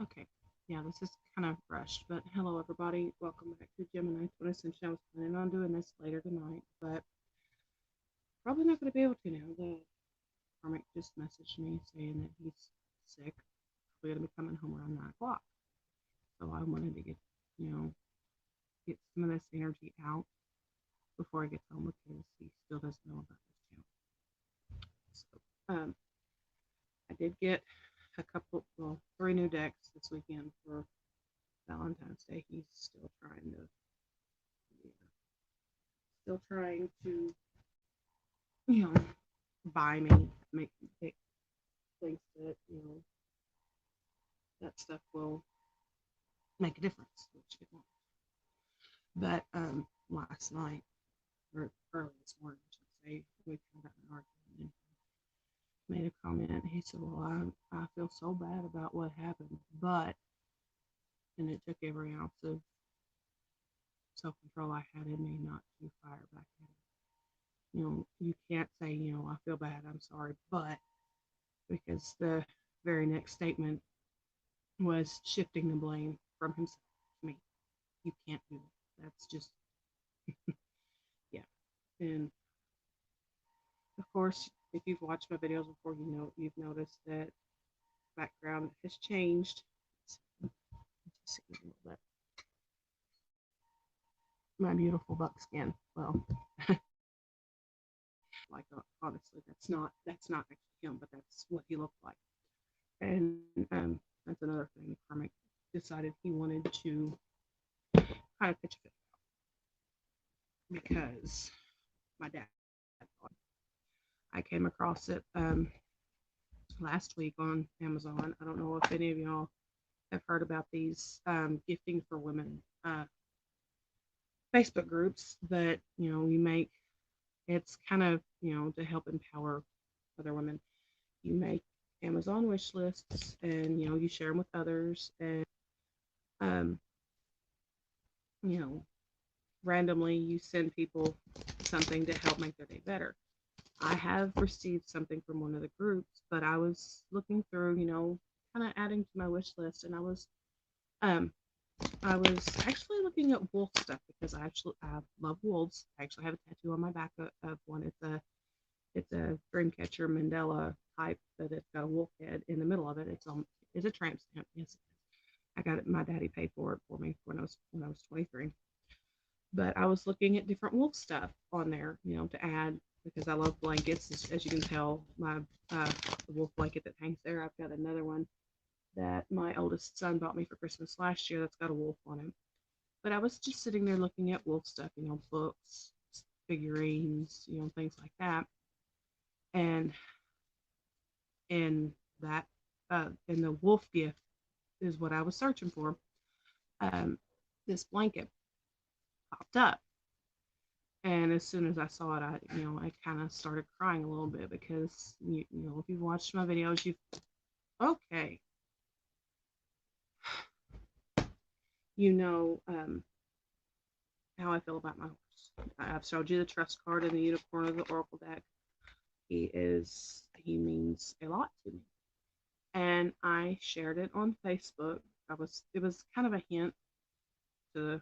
Okay. Yeah, this is kind of rushed, but hello everybody. Welcome back to Gemini 20 Essential. I was planning on doing this later tonight, but probably not going to be able to now. The karmic just messaged me saying that he's sick. We're going to be coming home around 9 o'clock. So I wanted to you know, get some of this energy out before I get home because he still doesn't know about this channel. So I did get three new decks this weekend for Valentine's Day. He's yeah, still trying to, you know, buy me, make me pick things that, that stuff will make a difference, which it won't. But last night, or early this morning, I should say, we kind of got an argument and made a comment. He said, well, I feel so bad about what happened, but, and it took every ounce of self control I had in me not to fire back at him. You can't say, I feel bad, I'm sorry, but because the very next statement was shifting the blame from himself to me. You can't do that. That's just, yeah. And of course, if you've watched my videos before, you've noticed that background has changed. My beautiful buckskin. Well, like honestly, that's not actually him, but that's what he looked like. And that's another thing. Karmic decided he wanted to kind of pitch it because my dad I came across it last week on Amazon. I don't know if any of y'all have heard about these gifting for women Facebook groups that you make. It's kind of to help empower other women. You make Amazon wish lists, and you share them with others, and um, you know randomly you send people something to help make their day better. I have received something from one of the groups, but I was looking through, kind of adding to my wish list, and um I was actually looking at wolf stuff because I love wolves. I actually have a tattoo on my back of one. It's a Dreamcatcher Mandela type, but it's got a wolf head in the middle of it. It's a tramp stamp. Yes, I got it. My daddy paid for it for me when I was 23. But I was looking at different wolf stuff on there, to add because I love blankets. As you can tell, my the wolf blanket that hangs there. I've got another one that my oldest son bought me for Christmas last year that's got a wolf on it. But I was just sitting there looking at wolf stuff, books, figurines, things like that. And in that, in the wolf gift is what I was searching for. Um, this blanket popped up. And as soon as I saw it, I kind of started crying a little bit because, if you've watched my videos, okay, you know, how I feel about my horse. I've showed you the trust card in the unicorn of the oracle deck. He means a lot to me. And I shared it on Facebook. It was kind of a hint to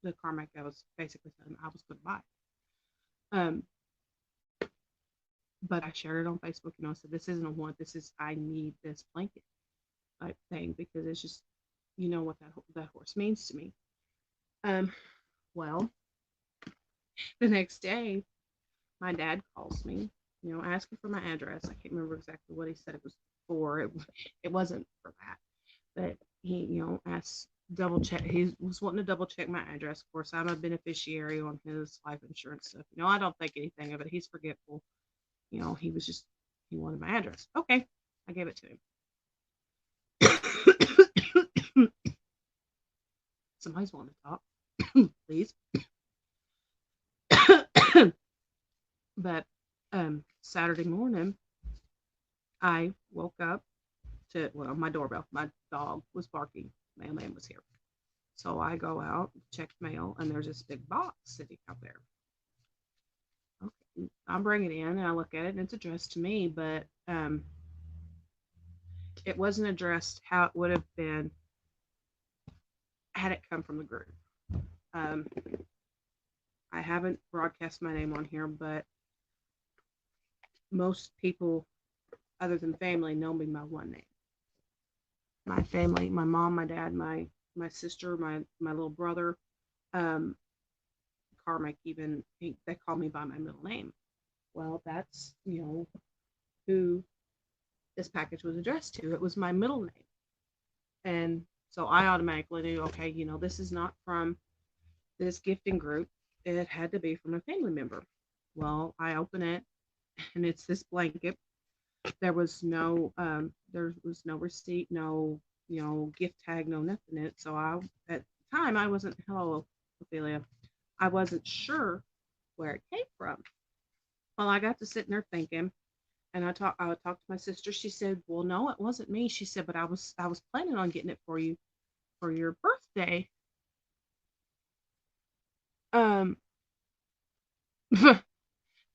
the karmic. I was basically telling I was going to buy it. But I shared it on Facebook, said this isn't a want, this is I need this blanket type thing because it's just what that horse means to me. Well, the next day, my dad calls me, asking for my address. I can't remember exactly what he said it was for. It wasn't for that, but he, asked double check. He was wanting to double check my address. Of course, I'm a beneficiary on his life insurance stuff. I don't think anything of it. He's forgetful. He wanted my address. Okay, I gave it to him. Somebody's wanting to talk, please. But Saturday morning, I woke up to, well, my doorbell. My dog was barking. Mailman was here. So I go out, check mail, and there's this big box sitting out there. Okay, I bring it in and I look at it, and it's addressed to me, but it wasn't addressed how it would have been had it come from the group. Um, I haven't broadcast my name on here, but most people other than family know me by one name. My family, my mom, my dad, my sister, my little brother, um, Carmick, even they call me by my middle name. Well, that's who this package was addressed to. It was my middle name, and so I automatically knew, okay, this is not from this gifting group. It had to be from a family member. Well, I open it, and it's this blanket. There was no receipt, no gift tag, no nothing in it. So at the time I wasn't, hello Ophelia, I wasn't sure where it came from. Well, I got to sitting there thinking, and I talked to my sister. She said, "Well, no, it wasn't me." She said, "But I was planning on getting it for you for your birthday." Um,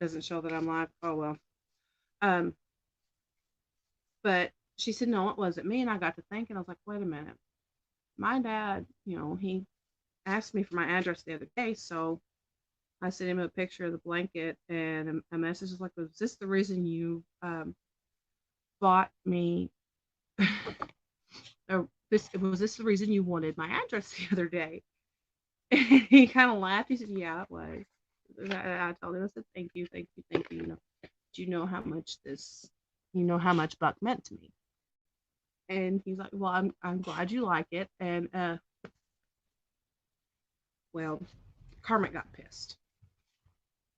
doesn't show that I'm live. Oh well. Um, but she said, "No, it wasn't me." And I got to thinking, I was like, "Wait a minute." My dad, he asked me for my address the other day, so I sent him a picture of the blanket and a message was like, "Was this the reason you bought me? Or this was this the reason you wanted my address the other day?" And he kind of laughed. He said, "Yeah, it was." I told him, I said, "Thank you, thank you, thank you. Do you know how much Buck meant to me?" And he's like, "Well, I'm glad you like it." And well, Carmen got pissed.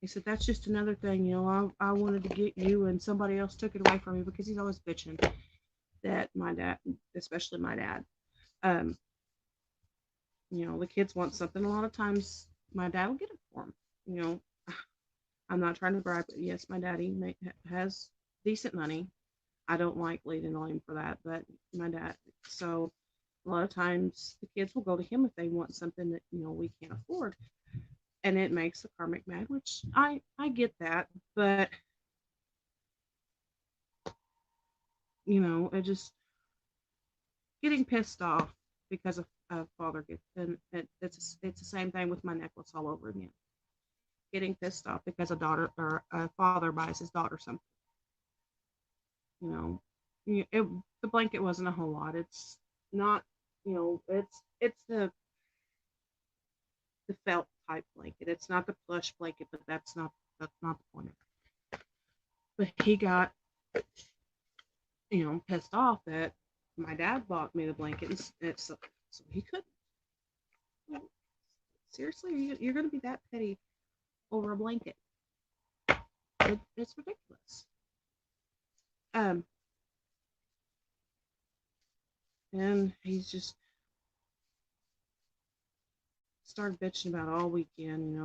He said, "That's just another thing, I wanted to get you and somebody else took it away from me," because he's always bitching that my dad, especially my dad, um, the kids want something. A lot of times my dad will get it for them. You know, I'm not trying to brag, but yes, my daddy has decent money. I don't like leading on him for that, but my dad, so a lot of times the kids will go to him if they want something that, we can't afford. And it makes the karmic mad, which I get that, but it just getting pissed off because of father gets, and it's the same thing with my necklace all over again. Getting pissed off because a daughter or a father buys his daughter something. You know, the blanket wasn't a whole lot. It's not, it's the felt type blanket. It's not the plush blanket, but that's not the point of it. But he got, pissed off that my dad bought me the blanket, and so he couldn't. Seriously, you're going to be that petty over a blanket? It's ridiculous. Um, and he's just started bitching about all weekend,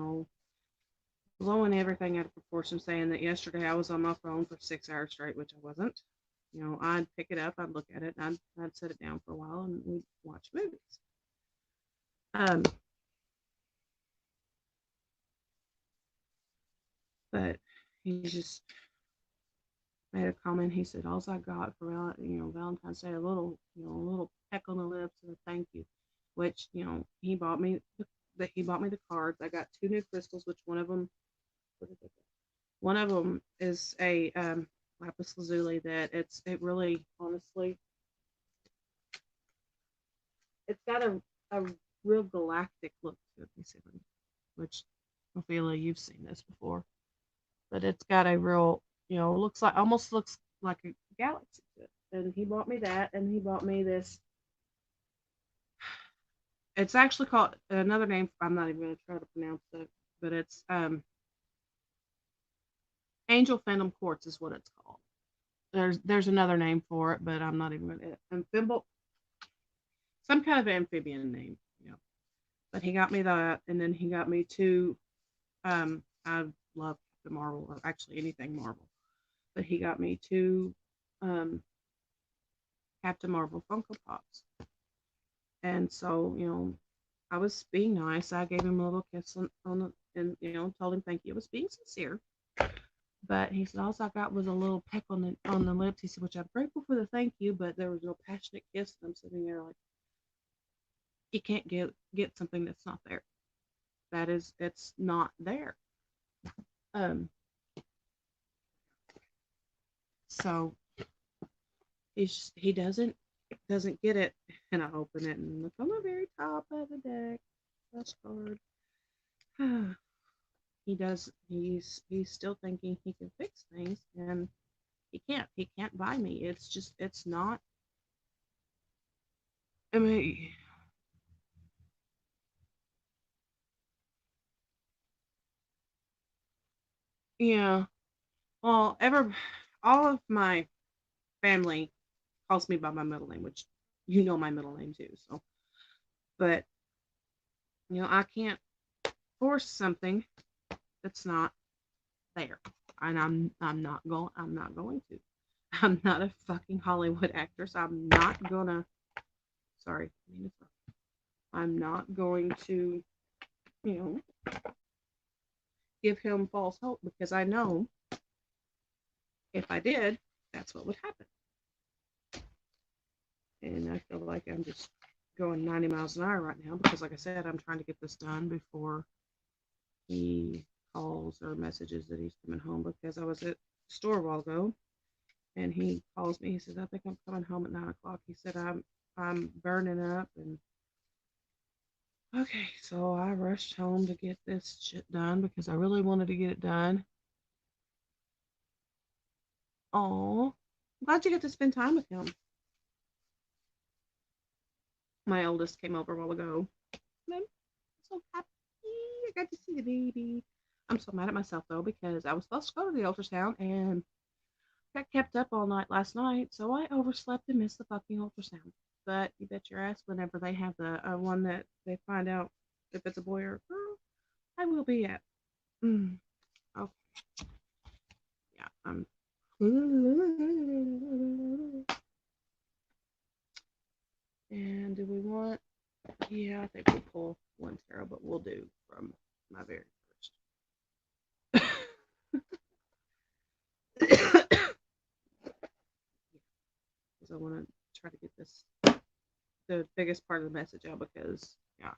blowing everything out of proportion, saying that yesterday I was on my phone for 6 hours straight, which I wasn't. I'd pick it up, I'd look at it, and I'd set it down for a while, and we'd watch movies. Um, but he just made a comment. He said, "All I got for Valentine's Day, a little peck on the lips and a thank you," which he bought me the cards. I got two new crystals, which one of them is a lapis lazuli that it really honestly it's got a real galactic look to it. Let me see, which Ophelia, you've seen this before, but it's got a real almost looks like a galaxy to it. And he bought me that, and he bought me this. It's actually called another name. I'm not even going to try to pronounce it, but it's Angel Phantom Quartz is what it's called. There's another name for it, but I'm not even going to. Amphibial, some kind of amphibian name, But he got me that, and then he got me two. I love the Marvel, or actually anything Marvel, but he got me two um, Captain Marvel Funko Pops. And so, I was being nice. I gave him a little kiss on the, and told him thank you. I was being sincere. But he said, all I got was a little peck on the lips. He said, which I'm grateful for the thank you, but there was no passionate kiss. And I'm sitting there like, you can't get something that's not there. That is, it's not there. Um, so he doesn't get it, and I open it and look on the very top of the deck. Flashcard. He's still thinking he can fix things, and he can't buy me. It's just it's not. I mean, yeah. Well, all of my family calls me by my middle name, which you know my middle name too. So, but I can't force something that's not there, and I'm not going to. I'm not a fucking Hollywood actress. I'm not gonna. Sorry, I'm not going to, you know, give him false hope because I know if I did, that's what would happen. And I feel like I'm just going 90 miles an hour right now because, like I said, I'm trying to get this done before he calls or messages that he's coming home because I was at the store a while ago and he calls me. He says, I think I'm coming home at 9 o'clock. He said, I'm burning up. And okay, so I rushed home to get this shit done because I really wanted to get it done. Oh, glad you get to spend time with him. My oldest came over a while ago. And I'm so happy I got to see the baby. I'm so mad at myself though because I was supposed to go to the ultrasound and got kept up all night last night, so I overslept and missed the fucking ultrasound. But you bet your ass, whenever they have the one that they find out if it's a boy or a girl, I will be at. Mm. Oh yeah, And do we want? Yeah, I think we'll pull one tarot, but we'll do from my very first. Because I want to try to get this the biggest part of the message out because yeah,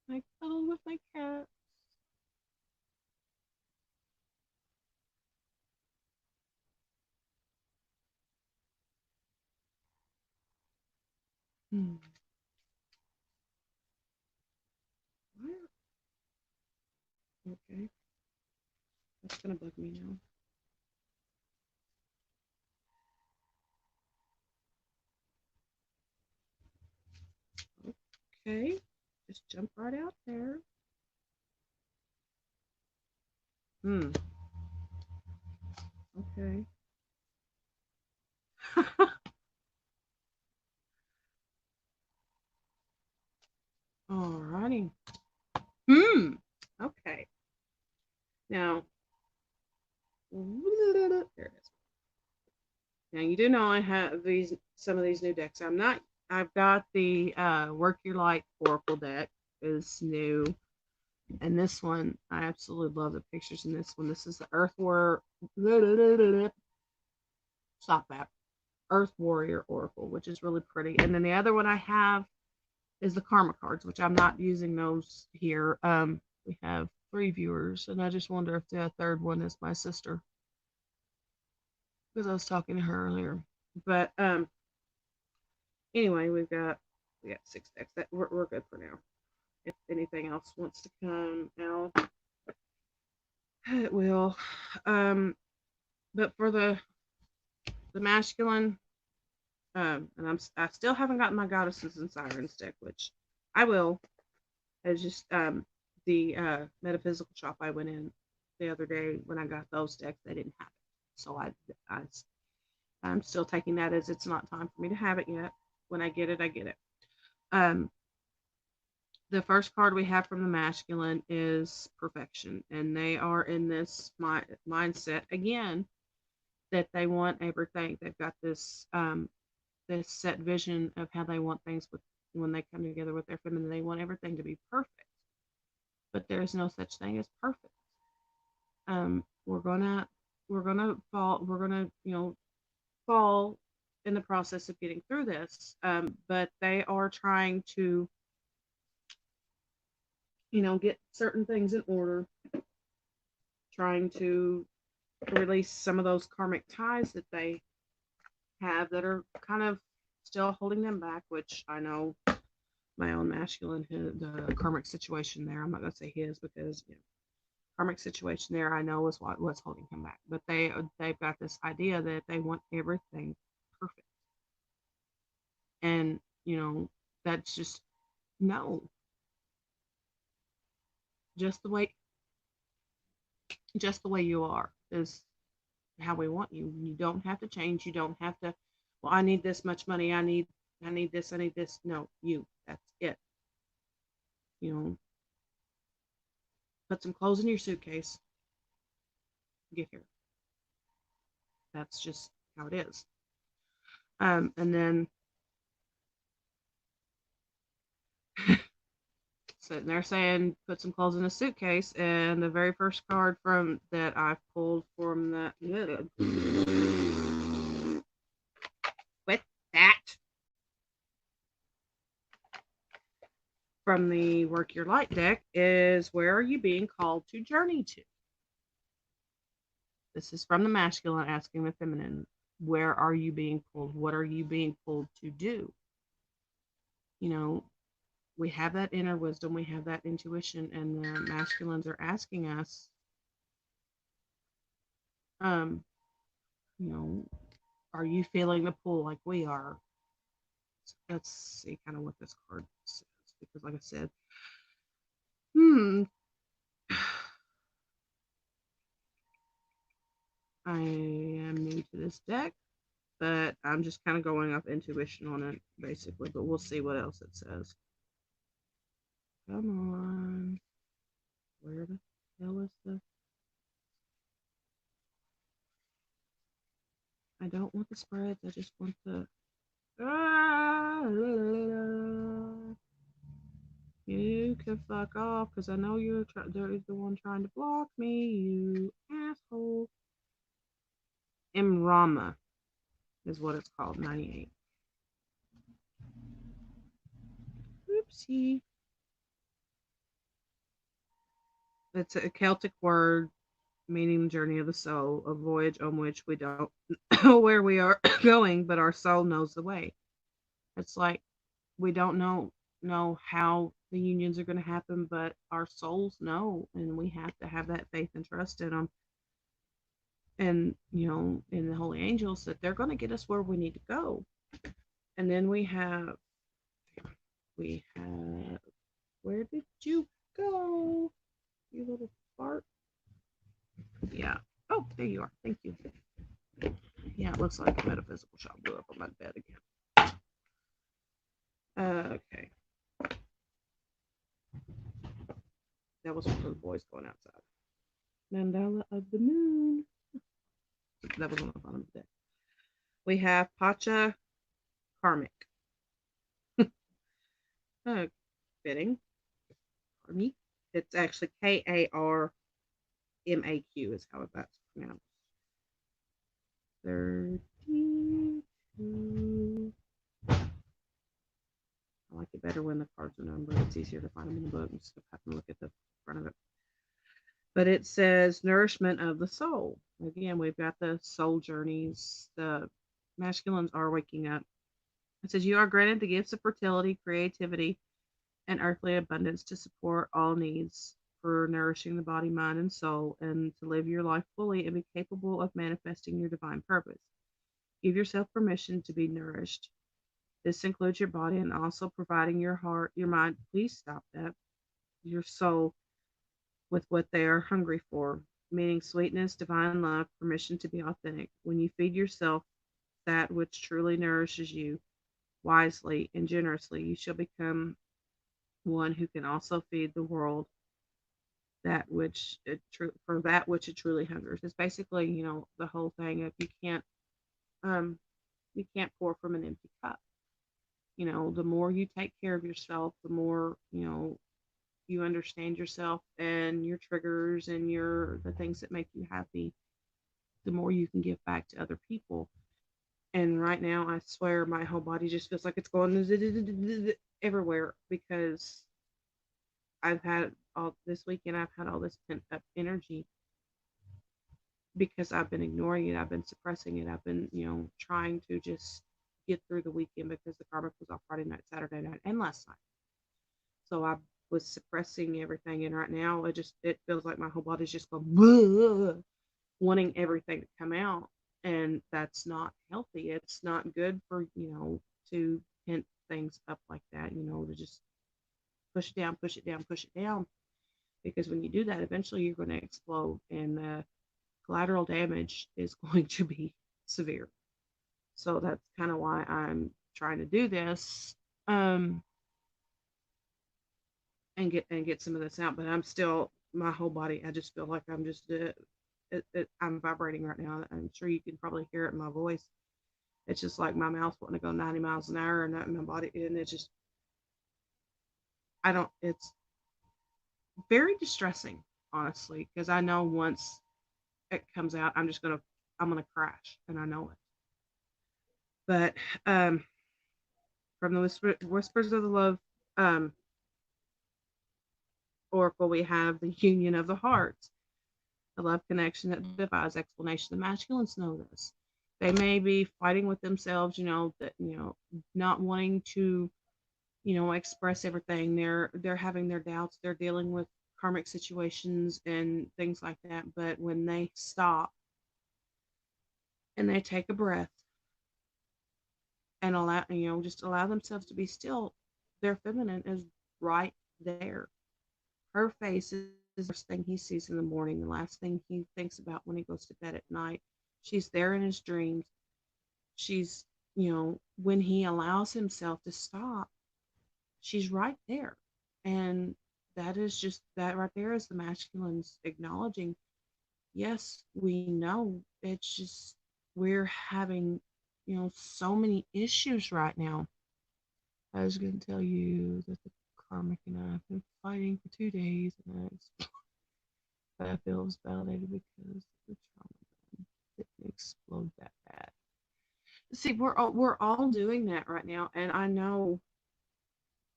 I cuddle with my cat. Hmm. Okay, that's gonna bug me now. Okay, just jump right out there. Hmm. Okay. Alrighty. Hmm. Okay. Now, there it is. Now you do know I have some of these new decks. I'm not. I've got the Work Your Light Oracle deck is new, and this one I absolutely love the pictures in this one. This is the Earth War. Stop that. Earth Warrior Oracle, which is really pretty. And then the other one I have is the Karma cards, which I'm not using those here. We have 3 viewers, and I just wonder if the third one is my sister because I was talking to her earlier. But anyway, we got 6 decks. That we're good for now. If anything else wants to come out, it will. Um, but for the masculine, and I still haven't gotten my goddesses and sirens deck, which I will. It's just the metaphysical shop I went in the other day when I got those decks, they didn't have it, so I I'm still taking that as it's not time for me to have it yet. When I get it, I get it. Um, the first card we have from the masculine is perfection, and they are in this mindset again that they want everything. They've got this set vision of how they want things with when they come together with their feminine. They want everything to be perfect, but there's no such thing as perfect. we're gonna fall in the process of getting through this. But they are trying to, get certain things in order, trying to release some of those karmic ties that they have that are kind of still holding them back, which I know my own masculine, the karmic situation there. I'm not going to say his because, karmic situation there, I know is what's holding him back. But they've got this idea that they want everything perfect, and that's just no, just the way just the way you are is how we want you. You don't have to change. You don't have to. Well, I need this much money. I need this. I need this. No, you. That's it. You know, put some clothes in your suitcase. Get here. That's just how it is. And then sitting there saying, put some clothes in a suitcase, and the very first card from that I pulled from that with that from the Work Your Light deck is, where are you being called to journey to? This is from the masculine asking the feminine, where are you being pulled? What are you being pulled to do? You know, we have that inner wisdom, we have that intuition, and the masculines are asking us, um, you know, are you feeling the pull like we are? Let's see kind of what this card says, because like I said, hmm, I am new to this deck, but I'm just kind of going off intuition on it, basically, but we'll see what else it says. Come on. Where the hell is the... I don't want the spreads, I just want the... Ah, you can fuck off, because I know you're the one trying to block me, you asshole. Imrama is what it's called, 98. Oopsie. It's a Celtic word meaning journey of the soul, a voyage on which we don't know where we are going, but our soul knows the way. It's like we don't know how the unions are going to happen, but our souls know, and we have to have that faith and trust in them, and in the holy angels, that they're going to get us where we need to go. And then we have where did you go, you little fart? Yeah. Oh, there you are. Thank you. Yeah, it looks like a metaphysical shot blew up on my bed again. Okay. That was one of the boys going outside. Mandala of the moon. That was on the bottom of the deck. We have Pacha Karmic. Fitting. Karmic. It's actually Karmaq is how that's pronounced. 32. I like it better when the cards are numbered. It's easier to find them in the book instead of having to look at the front of it. But it says nourishment of the soul. Again, we've got the soul journeys. The masculines are waking up. It says you are granted the gifts of fertility, creativity, and earthly abundance to support all needs for nourishing the body, mind, and soul, and to live your life fully and be capable of manifesting your divine purpose. Give yourself permission to be nourished. This includes your body and also providing your heart, your mind, please stop that, your soul with what they are hungry for, meaning sweetness, divine love, permission to be authentic. When you feed yourself that which truly nourishes you wisely and generously, you shall become one who can also feed the world for that which it truly hungers. It's basically, the whole thing of um you can't pour from an empty cup. The more you take care of yourself, the more, you understand yourself and your triggers and the things that make you happy, the more you can give back to other people. And right now, I swear my whole body just feels like it's going everywhere because I've had all this weekend, I've had all this pent up energy because I've been ignoring it. I've been suppressing it. I've been, trying to just get through the weekend because the karmic was off Friday night, Saturday night, and last night. So I was suppressing everything. And right now, it feels like my whole body's just going, wanting everything to come out. And that's not healthy. It's not good for, to pent things up like that, to just push it down, push it down, push it down. Because when you do that, eventually you're going to explode, and the collateral damage is going to be severe. So that's kind of why I'm trying to do this, and get some of this out. But I'm still, my whole body, I just feel like I'm just I'm vibrating right now. I'm sure you can probably hear it in my voice. It's just like my mouth wanting to go 90 miles an hour, and my body, and it's just, I don't. It's very distressing, honestly, because I know once it comes out, I'm gonna crash, and I know it. But from the whispers of the love um, oracle, we have the union of the hearts, the love connection that defies explanation. The masculines know this. They may be fighting with themselves, that not wanting to, express everything. They're having their doubts. They're dealing with karmic situations and things like that. But when they stop and they take a breath and just allow themselves to be still, their feminine is right there. Her face is the first thing he sees in the morning, the last thing he thinks about when he goes to bed at night. She's there in his dreams. She's, when he allows himself to stop, she's right there. And that right there is the masculines acknowledging, yes, we know. It's just, we're having, so many issues right now. I was going to tell you that the karmic and I have been fighting for 2 days, and but I feel it was validated because the trauma didn't explode that bad. See, we're all doing that right now, and I know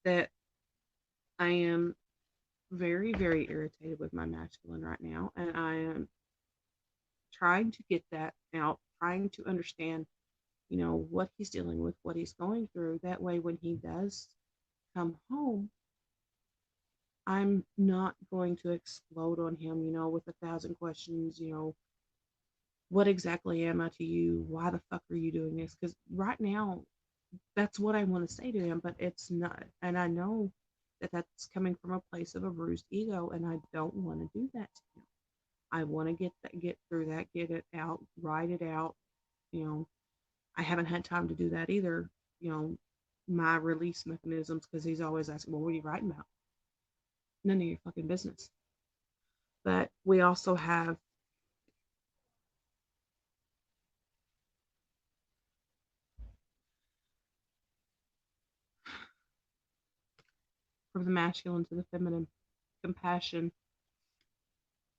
that I am very, very irritated with my masculine right now, and I am trying to get that out, trying to understand, what he's dealing with, what he's going through. That way, when he does come home, I'm not going to explode on him, with 1,000 questions, what exactly am I to you? Why the fuck are you doing this? Because right now, that's what I want to say to him, but it's not. And I know that that's coming from a place of a bruised ego, and I don't want to do that to him. I want to get through that, get it out, write it out. You know, I haven't had time to do that either. You know, my release mechanisms, because he's always asking, well, what are you writing about? None of your fucking business. But we also have from the masculine to the feminine compassion.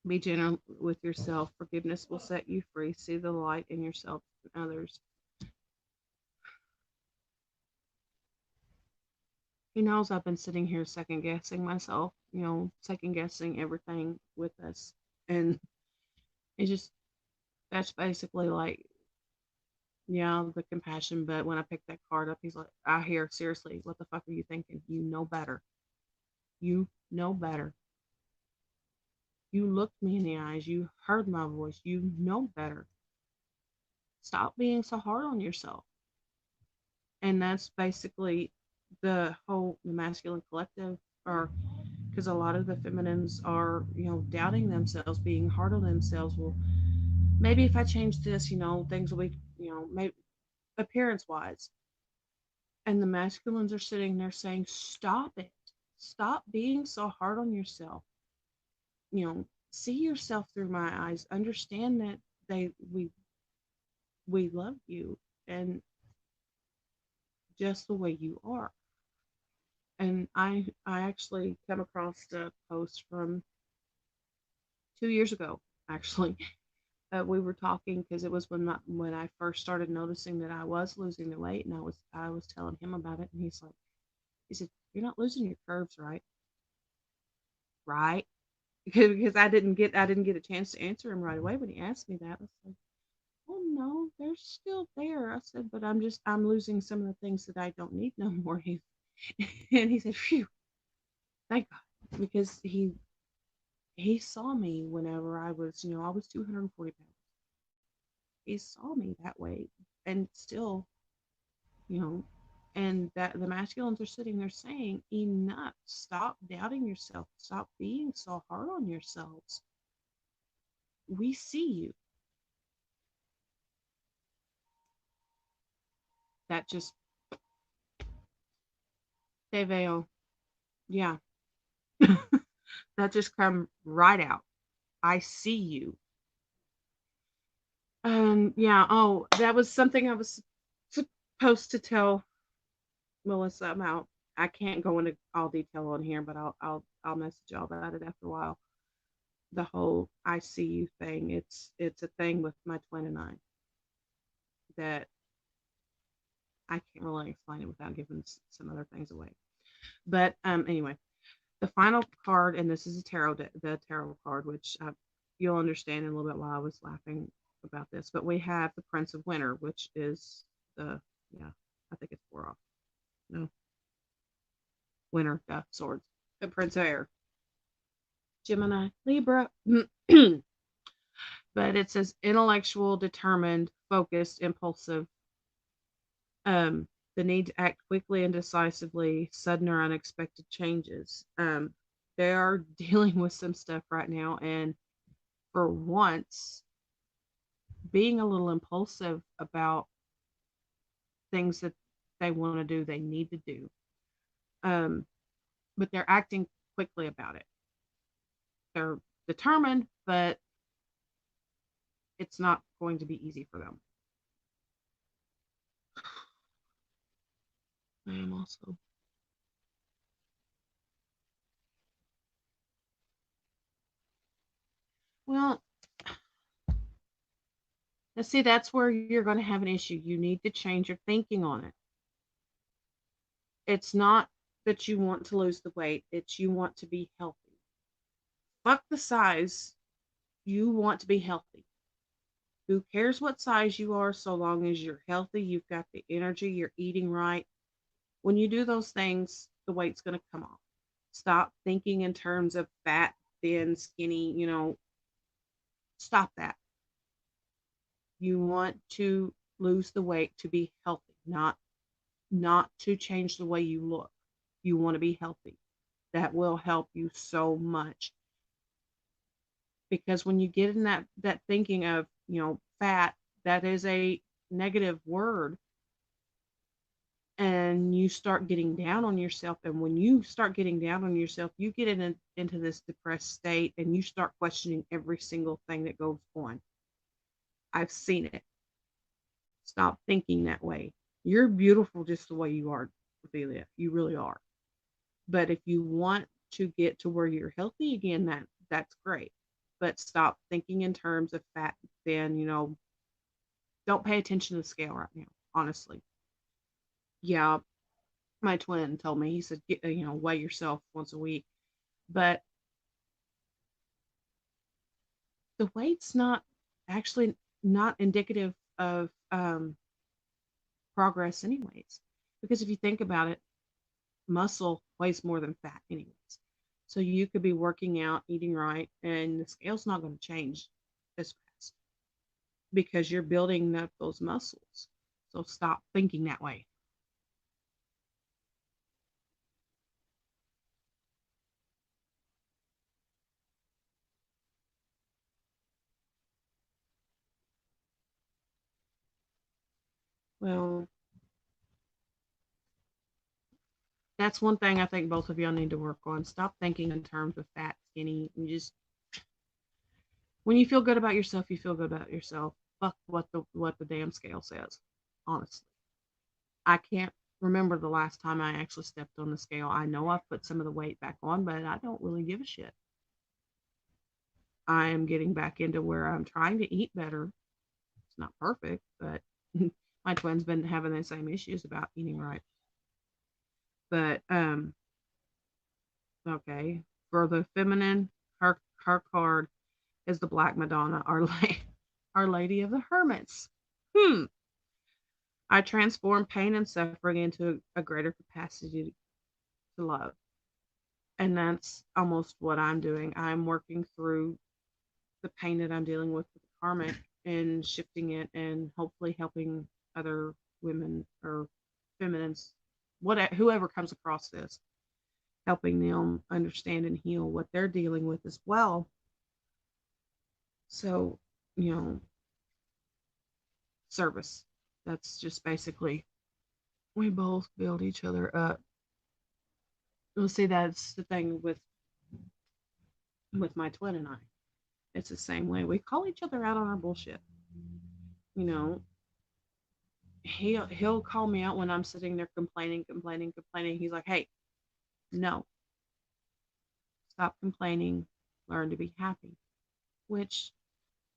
Be gentle with yourself. Forgiveness will set you free. See the light in yourself and others. He knows I've been sitting here second guessing myself, second guessing everything with us. And it's just, that's basically like, yeah, the compassion. But when I picked that card up, he's like, I hear, seriously, what the fuck are you thinking? You know better. You know better. You looked me in the eyes. You heard my voice. You know better. Stop being so hard on yourself. And that's basically the masculine collective, or because a lot of the feminines are, doubting themselves, being hard on themselves. Well, maybe if I change this, things will be, maybe appearance wise. And the masculines are sitting there saying, stop it. Stop being so hard on yourself. See yourself through my eyes. Understand that they we love you, and just the way you are. And I actually come across a post from 2 years ago, actually. We were talking because it was when I first started noticing that I was losing the weight, and I was telling him about it, and he said, "You're not losing your curves, right?" Right? Because I didn't get a chance to answer him right away when he asked me that. I was like, "Oh no, they're still there." I said, "But I'm losing some of the things that I don't need no more." And he said, "Phew, thank God," because he saw me whenever I was 240 pounds. He saw me that way, and still, you know, and that the masculines are sitting there saying, enough, stop doubting yourself, stop being so hard on yourselves. We see you. That just, they veil. Yeah, that just come right out. I see you. Yeah, oh, that was something I was supposed to tell Melissa about. I can't go into all detail on here, but I'll message y'all about it after a while. The whole I see you thing. It's a thing with my twin and I that I can't really explain it without giving some other things away. But anyway, the final card, and this is a the tarot card, which you'll understand in a little bit why I was laughing about this. But we have the Prince of Winter, which is the yeah, I think it's four off. No, Winter, yeah, swords. The Prince of Air, Gemini, Libra. But it says intellectual, determined, focused, impulsive, um, the need to act quickly and decisively, sudden or unexpected changes. They are dealing with some stuff right now, and for once, being a little impulsive about things that they want to do, they need to do. Um, but they're acting quickly about it. They're determined, but it's not going to be easy for them. I am also. Well, now see, that's where you're going to have an issue. You need to change your thinking on it. It's not that you want to lose the weight, it's you want to be healthy. Fuck the size. You want to be healthy. Who cares what size you are so long as you're healthy, you've got the energy, you're eating right. When you do those things, the weight's going to come off. Stop thinking in terms of fat, thin, skinny, stop that. You want to lose the weight to be healthy, not to change the way you look. You want to be healthy. That will help you so much, because when you get in that thinking of fat, that is a negative word, and you start getting down on yourself, and when you start getting down on yourself, you get into this depressed state, and you start questioning every single thing that goes on. I've seen it. Stop thinking that way. You're beautiful just the way you are, Ophelia. You really are. But if you want to get to where you're healthy again, that's great. But stop thinking in terms of fat, thin. Don't pay attention to the scale right now. Honestly, yeah. My twin told me, he said, weigh yourself once a week, but the weight's not actually not indicative of progress, anyways. Because if you think about it, muscle weighs more than fat, anyways. So you could be working out, eating right, and the scale's not going to change as fast because you're building up those muscles. So stop thinking that way. Well, that's one thing I think both of y'all need to work on. Stop thinking in terms of fat, skinny, and just when you feel good about yourself, you feel good about yourself. Fuck what the damn scale says. Honestly, I can't remember the last time I actually stepped on the scale. I know I've put some of the weight back on, but I don't really give a shit. I am getting back into where I'm trying to eat better. It's not perfect, but my twin's been having the same issues about eating right. But okay, for the feminine, her card is the Black Madonna, Our Lady of the Hermits. Hmm. I transform pain and suffering into a greater capacity to love. And that's almost what I'm doing. I'm working through the pain that I'm dealing with the karmic and shifting it and hopefully helping other women or feminines, whoever comes across this, helping them understand and heal what they're dealing with as well. So, you know, service. That's just basically we both build each other up. Well, see, that's the thing with my twin and I. It's the same way. We call each other out on our bullshit. You know, he'll call me out when I'm sitting there complaining. He's like, "Hey, no, stop complaining. Learn to be happy." Which,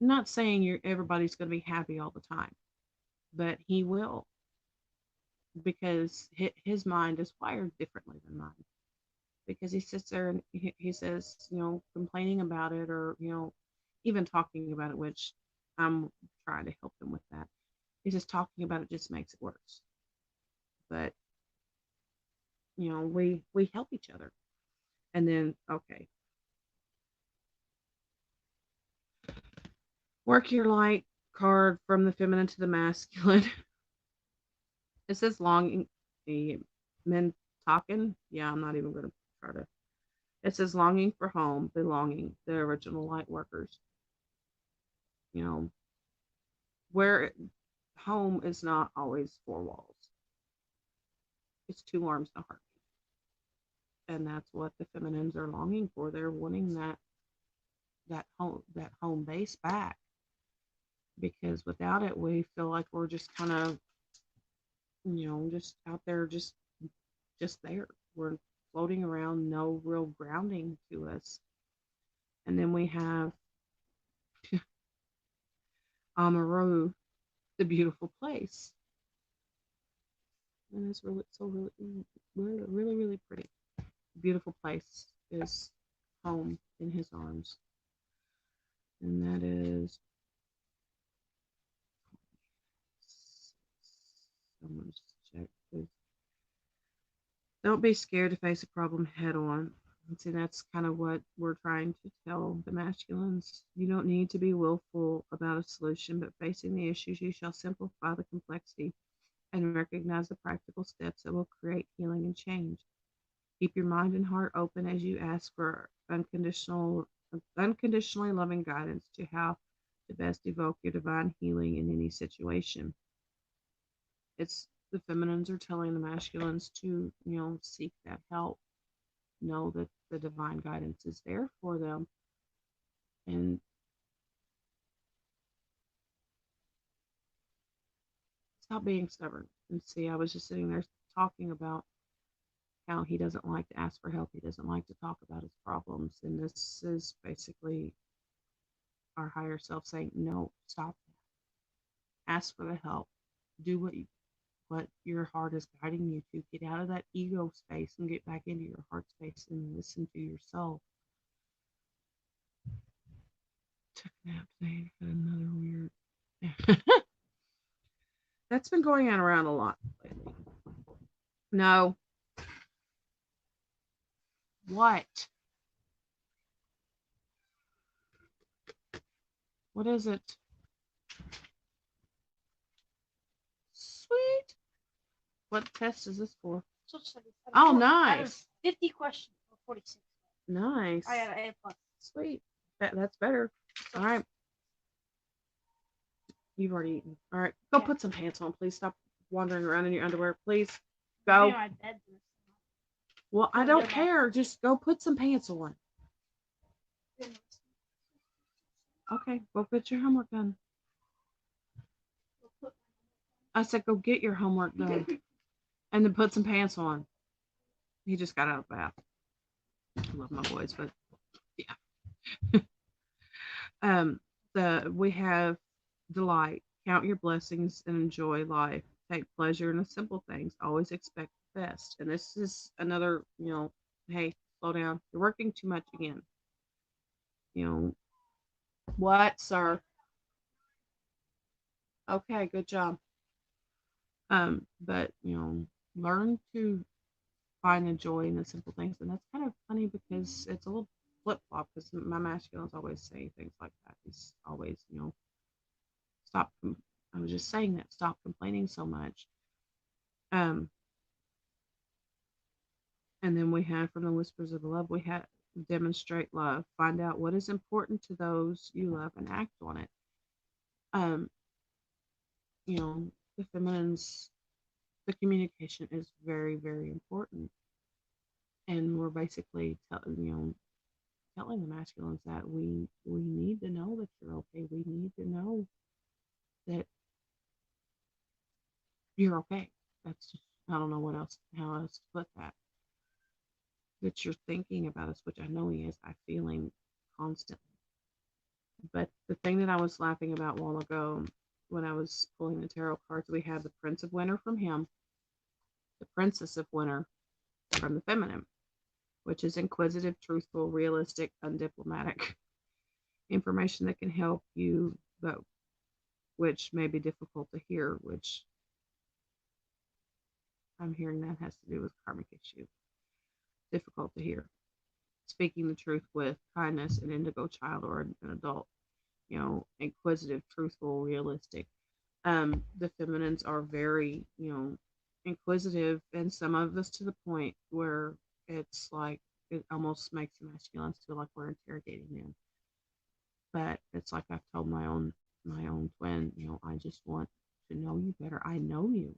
I'm not saying everybody's going to be happy all the time, but he will because his mind is wired differently than mine. Because he sits there and he says, complaining about it or even talking about it, which I'm trying to help him with that. He says talking about it just makes it worse. But we help each other. And then okay, work your light card from the feminine to the masculine. It says longing, the men talking. Yeah, I'm not even going to try to. It says longing for home, belonging, the original light workers. You know, where home is not always four walls. It's two arms and a heart. And that's what the feminines are longing for. They're wanting that home base back. Because without it we feel like we're just kind of, just out there just there. We're floating around, no real grounding to us. And then we have Amaru, the beautiful place. And it's really so really pretty. Beautiful place is home in his arms. And that is someone just check this. Don't be scared to face a problem head on. And see, that's kind of what we're trying to tell the masculines. You don't need to be willful about a solution, but facing the issues, you shall simplify the complexity and recognize the practical steps that will create healing and change. Keep your mind and heart open as you ask for unconditionally loving guidance to how to best evoke your divine healing in any situation. It's the feminines are telling the masculines to, seek that help, know that the divine guidance is there for them, and stop being stubborn. And see, I was just sitting there talking about how he doesn't like to ask for help. He doesn't like to talk about his problems. And this is basically our higher self saying, no, stop that. Ask for the help. Do what your heart is guiding you to. Get out of that ego space and get back into your heart space and listen to yourself. Took a nap today. Got another weird. That's been going on around a lot lately. No. What? What is it? Sweet. What test is this for? Oh, nice. 50 questions for 46. Nice. I got an A+. Sweet. That's better. All right. You've already eaten. All right. Go put some pants on, please. Stop wandering around in your underwear, please. Go. Well, I don't care. Just go put some pants on. Okay. Go get your homework done. I said go get your homework done. and then put some pants on. He just got out of the bath. I love my boys, but yeah. The we have delight. Count your blessings and enjoy life. Take pleasure in the simple things. Always expect the best. And this is another, hey, slow down. You're working too much again. You know, what, sir? Okay, good job. But learn to find the joy in the simple things, and that's kind of funny because it's a little flip flop. Because my masculines always say things like that. He's always, stop. I was just saying that. Stop complaining so much. Um, and then we have from the whispers of love, we have demonstrate love. Find out what is important to those you love and act on it. Um, the feminines, the communication is very, very important, and we're basically telling the masculines that we need to know that you're okay. We need to know that you're okay. That's just, I don't know what else how else to put that. That you're thinking about us, which I know he is. I feel him constantly. But the thing that I was laughing about a while ago when I was pulling the tarot cards, we have the Prince of Winter from him, the Princess of Winter from the feminine, which is inquisitive, truthful, realistic, undiplomatic information that can help you, but which may be difficult to hear, which I'm hearing that has to do with karmic issue. Difficult to hear. Speaking the truth with kindness, an indigo child or an adult, inquisitive, truthful, realistic. The feminines are very, inquisitive, and some of us to the point where it's like it almost makes the masculines feel like we're interrogating them. But it's like I've told my own twin, I just want to know you better. I know you.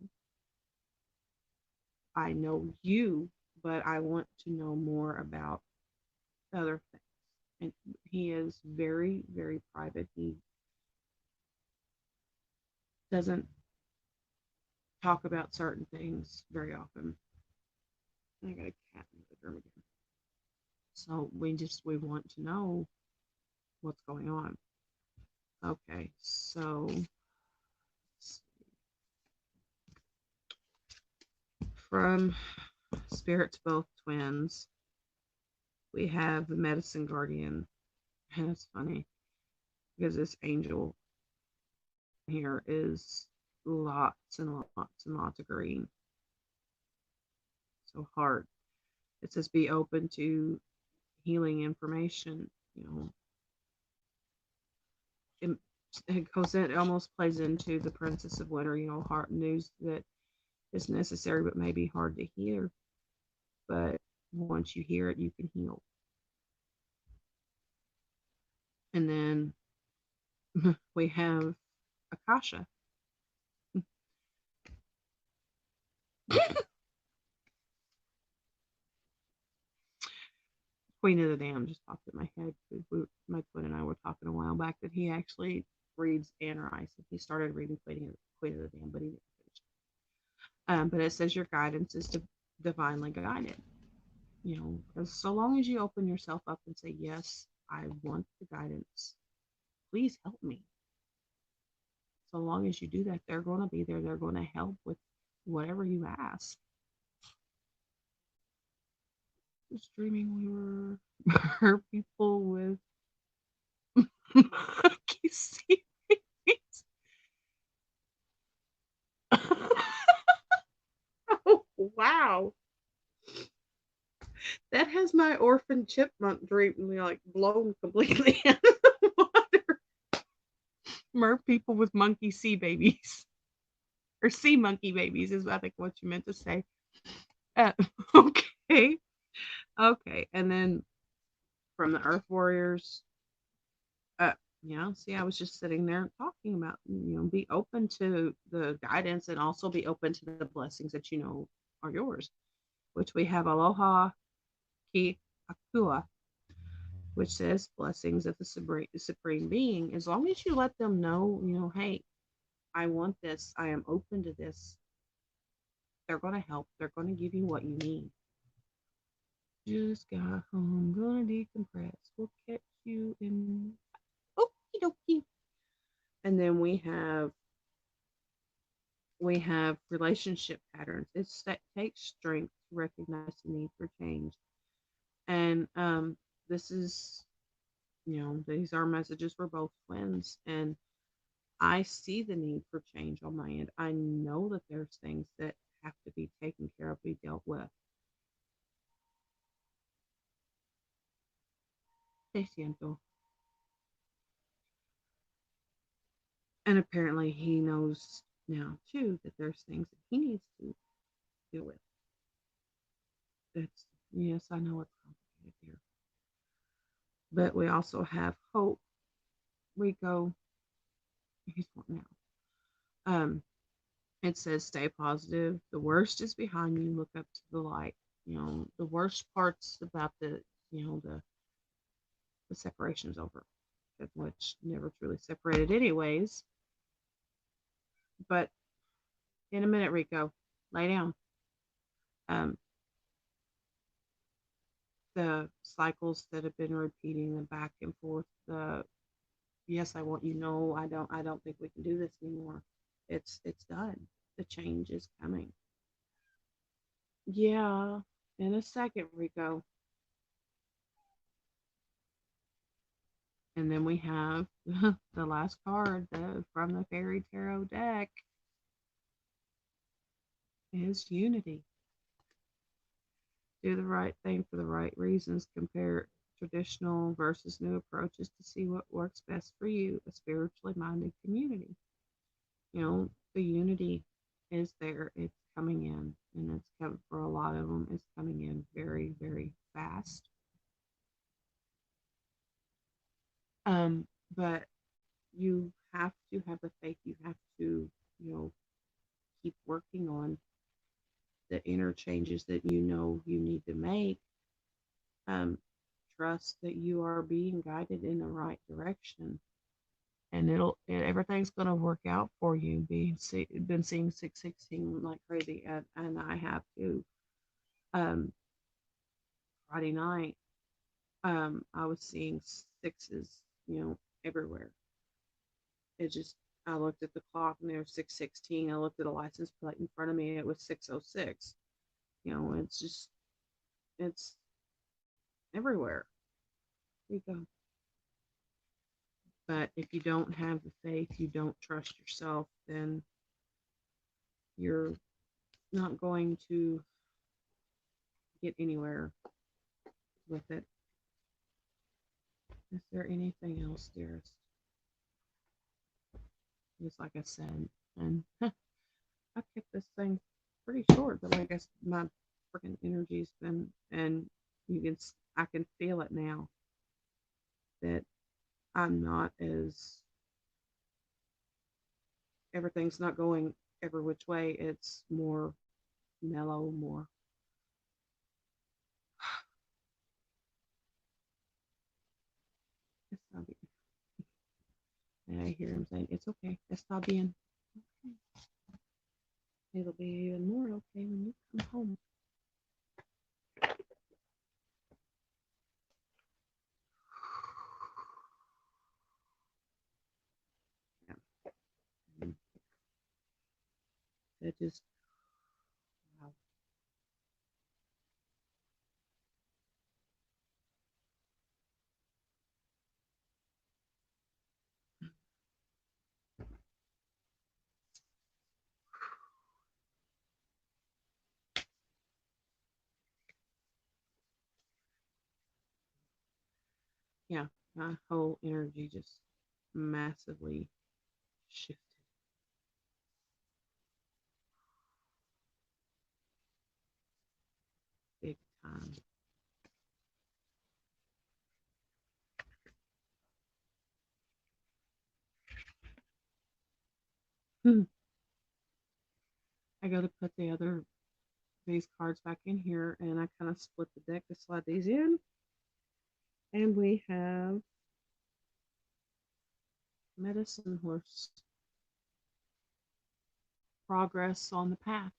I know you, but I want to know more about other things. And he is very, very private. He doesn't talk about certain things very often. I got a cat in the bedroom again. So we want to know what's going on. Okay, so from Spirit to Both Twins, we have the Medicine Guardian. And it's funny because this angel here is lots and lots and lots of green. So heart. It says be open to healing information. It, it goes in. It almost plays into the Princess of Winter. Heart news that is necessary but may be hard to hear. But once you hear it, you can heal. And then we have Akasha. Queen of the Dam just popped in my head. My twin and I were talking a while back that he actually reads Anne Rice. He started reading Queen of the Dam, but he didn't finish it. But it says your guidance is divinely guided. Because so long as you open yourself up and say, yes, I want the guidance, please help me. So long as you do that, they're going to be there. They're going to help with whatever you ask. Just dreaming we were people with monkey see babies. Oh, wow. That has my orphan chipmunk dream like blown completely out of the water. Mer people with monkey sea babies. Or sea monkey babies is I think what you meant to say. Uh, okay. Okay. And then from the Earth Warriors, see, I was just sitting there talking about, be open to the guidance and also be open to the blessings that are yours, which we have Aloha Ki Akua, which says blessings of the supreme being. As long as you let them know, hey, I want this, I am open to this, They're going to help. They're going to give you what you need. Just got home, gonna decompress. We'll catch you in. Okie dokie. And then we have relationship patterns. It takes strength to recognize the need for change. And this is, these are messages for both twins. And I see the need for change on my end. I know that there's things that have to be taken care of, be dealt with. Te siento. And apparently he knows now too that there's things that he needs to deal with. It's Yes, I know it's complicated here. But we also have hope. Rico, he's what now? Um, it says stay positive. The worst is behind you. Look up to the light. The worst parts about the separation is over, which never truly separated anyways. But in a minute, Rico, lay down. Um, the cycles that have been repeating, the back and forth, the yes, I want you, no, I don't think we can do this anymore. It's done. The change is coming. Yeah, in a second, Rico. And then we have the last card from the fairy tarot deck is unity. Do the right thing for the right reasons. Compare traditional versus new approaches to see what works best for you. A spiritually minded community. The unity is there. It's coming in, and it's come for a lot of them. It's coming in very, very fast. But you have to have the faith. You have to, keep working on the inner changes that you need to make. Um, Trust that you are being guided in the right direction, and everything's going to work out for you. Been seeing 616 like crazy, and I have to. Um, Friday night, I was seeing sixes, everywhere. It just I looked at the clock and there was 616. I looked at a license plate in front of me. It was 606. It's everywhere. You go. But if you don't have the faith, you don't trust yourself, then you're not going to get anywhere with it. Is there anything else, dearest? Just like I said, and I kept this thing pretty short, but like my freaking energy's been, and I can feel it now that I'm not as everything's not going every which way. It's more mellow, more. It's not being, and I hear him saying, "It's okay. It's not being okay. It'll be even more okay when you come home." Yeah. And that just wow. Yeah, my whole energy just massively shifted big time. I got to put these cards back in here, and I kind of split the deck to slide these in. And we have Medicine Horse, progress on the path.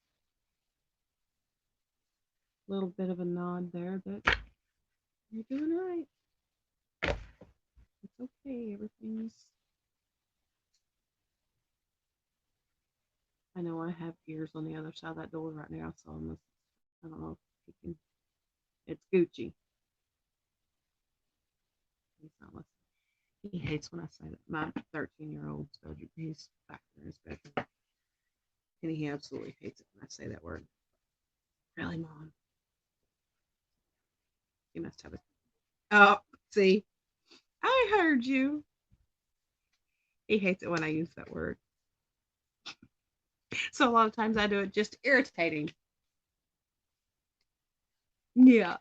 little bit of a nod there that you're doing right. It's okay. Everything's. I know I have ears on the other side of that door right now, so I don't know if he can. It's Gucci. He's not listening. He hates when I say that. My 13-year-old's bedroom. He's back there in his bedroom, and he absolutely hates it when I say that word. Really, Mom? He must have it. Oh, see, I heard you. He hates it when I use that word. So a lot of times I do it just irritating. Yeah.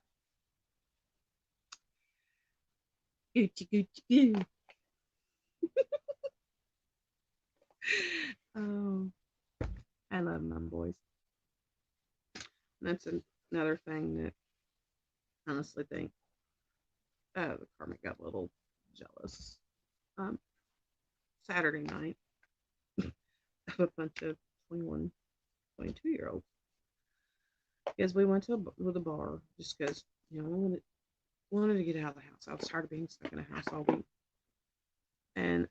Gucci, Gucci, Gucci. Oh, I love my boys. That's another thing that I honestly think the Carmen got a little jealous. Um, Saturday night of a bunch of 21, 22 year olds because we went to the bar just because I wanted to get out of the house. I was tired of being stuck in a house all week, and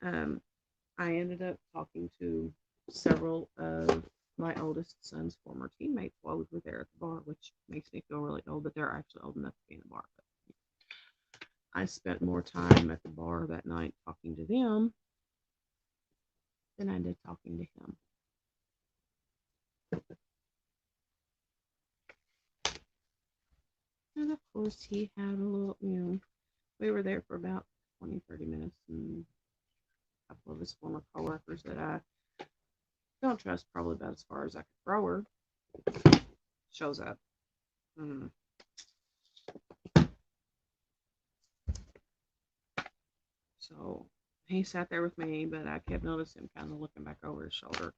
I ended up talking to several of my oldest son's former teammates while we were there at the bar, which makes me feel really old, but they're actually old enough to be in the bar. But I spent more time at the bar that night talking to them than I did talking to him. And of course, he had a little, we were there for about 20, 30 minutes, and a couple of his former coworkers that I don't trust probably about as far as I could throw her shows up. Mm. So he sat there with me, but I kept noticing him kind of looking back over his shoulder.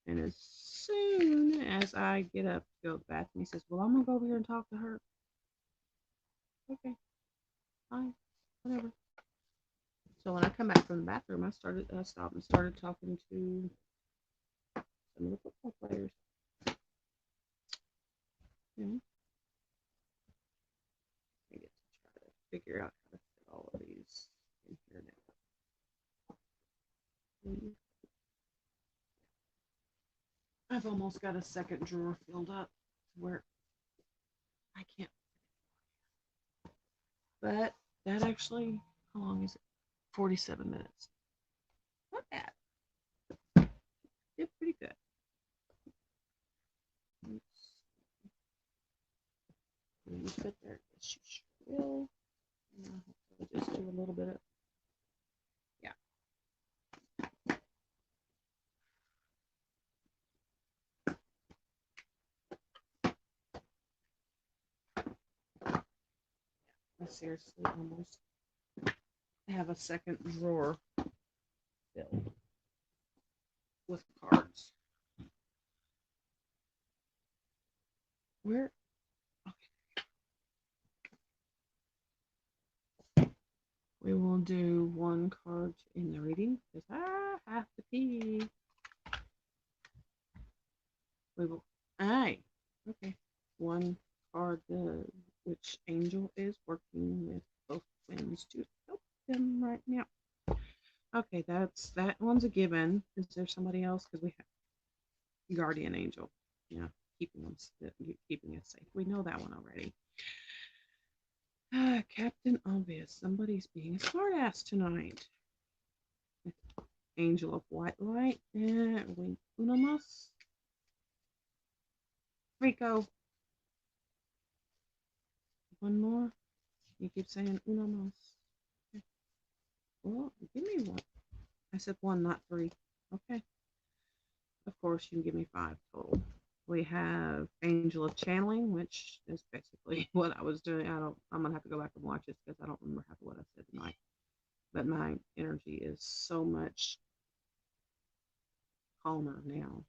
And as soon as I get up to go to the bathroom, he says, "Well, I'm gonna go over here and talk to her." Okay, fine, whatever. So when I come back from the bathroom, I stopped and started talking to some of the football players. You know, I get to try to figure out how to fit all of these in here now. I've almost got a second drawer filled up where I can't. But that actually, how long is it? 47 minutes. Not bad. Did pretty good. When you fit there, yes, you sure will. I'll just do a little bit of, yeah. I seriously almost have a second drawer filled with cards. Where? Okay. We will do one card in the reading because I have to pee. We will. Aye. Okay. One card, which angel is working with both twins to help them right now. Okay, that one's a given. Is there somebody else? Because we have guardian angel. Yeah, keeping us safe. We know that one already. Captain Obvious. Somebody's being a smartass tonight. Angel of White Light. Una más. Rico. One more. You keep saying una más. Okay. Well, give me one. I said one, not three. Okay. Of course, you can give me 5 total. We have Angel of Channeling, which is basically what I was doing. I'm gonna have to go back and watch it because I don't remember half of what I said tonight. But my energy is so much calmer now,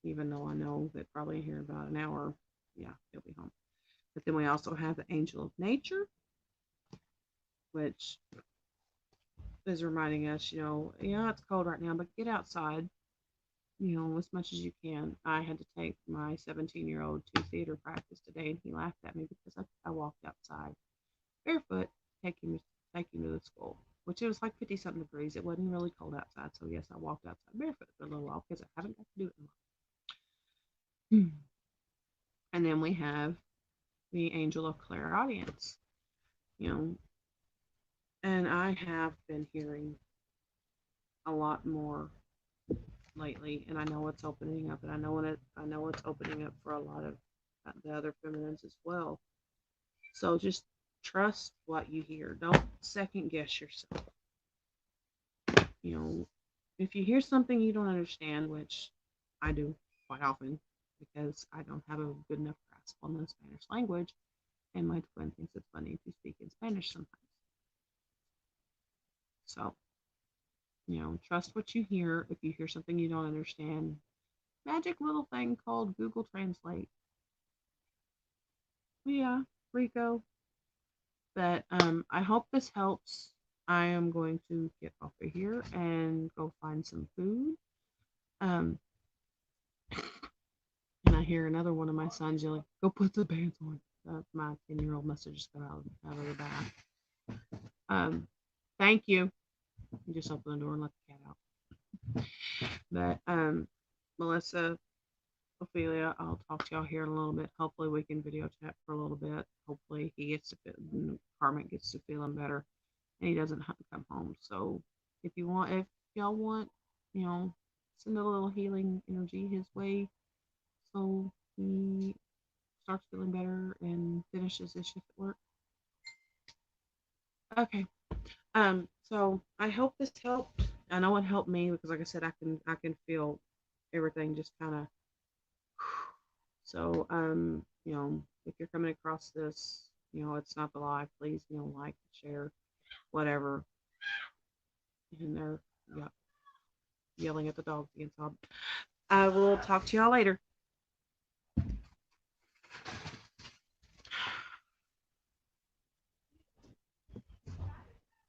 even though I know that probably here about an hour, yeah, he'll be home. But then we also have the Angel of Nature, which is reminding us, yeah, it's cold right now, but get outside. as much as you can. I had to take my 17-year-old to theater practice today, and he laughed at me because I walked outside barefoot, taking to the school, which it was like 50 something degrees. It wasn't really cold outside, so yes, I walked outside barefoot for a little while because I haven't got to do it in a while. And then we have the Angel of Claire audience, you know, and I have been hearing a lot more lately, and I know it's opening up, and I know it's opening up for a lot of the other feminines as well. So just trust what you hear. Don't second guess yourself. You know, if you hear something you don't understand, which I do quite often because I don't have a good enough grasp on the Spanish language, and my twin thinks it's funny to speak in Spanish sometimes. So, trust what you hear. If you hear something you don't understand, magic little thing called Google Translate. Yeah, Rico. But I hope this helps. I am going to get off of here and go find some food. Um, and I hear another one of my sons yelling, "Go put the pants on." My 10-year-old must have just got out of the bath. Um, thank you. You just open the door and let the cat out. But Melissa, Ophelia, I'll talk to y'all here in a little bit. Hopefully we can video chat for a little bit. Hopefully he gets to feel, Carmen gets to feeling better and he doesn't have to come home. So if y'all want, you know, send a little healing energy his way so he starts feeling better and finishes his shift at work. Okay. So I hope this helped. I know it helped me because like I said, I can feel everything just kind of. So if you're coming across this, it's not the lie. Please, like, share, whatever. And they're, yeah, yelling at the dogs again. So I will talk to y'all later.